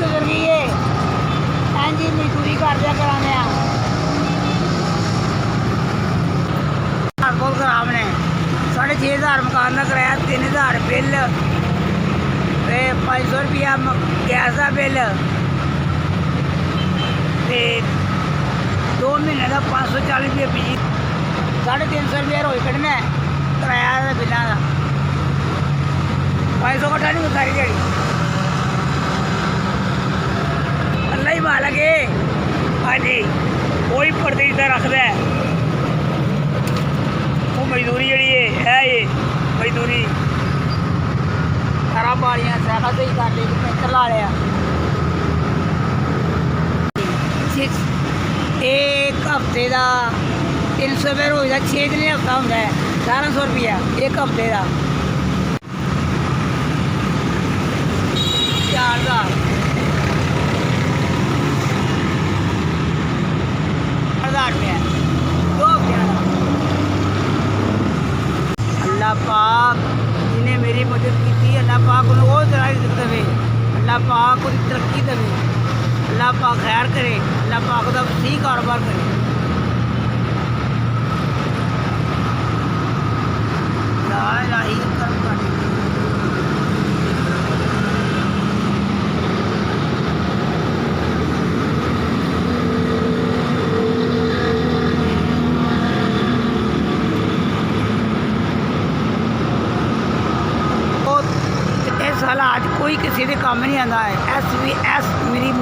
गुजर गई है। हाँ जी मजदूरी कर दिया कराने बहुत खराब ने। 6,500 मकान का किराया, 3,000 बिल, 500 रुपया गैस का बिल, 2 महीने का 540 रुपये बिजली, 350 रुपया रोज कढ़ना किराया बिलों का। 500 कट्ठा नहीं सारी दिहाड़ी। अल्लाह ही मालक है। हाँ जी कोई प्रतिष्ठा रखता है। वो मजदूरी जी है ये मजदूरी सारा बाड़ियाँ सैकल सही कर ली, पेंटर ला लिया। एक हफ्ते का 300 रुपये रोज का, 6 दिन हफ्ता होंगे 1100 रुपया एक हफ्ते का। 4,000 रुपया 2 हफ्ते का। अल्लाह पाक जिन्हें मेरी मदद की थी, अल्लाह पाक उन्हें और ज़रा इज्जत देवे, अल्लाह पाक उन्हें तरक्की देवे, अल्लाह पाक खैर करे, अल्लाह पाक का सही कारोबार करे। साल आज कोई किसी के काम नहीं आता है। एस मेरी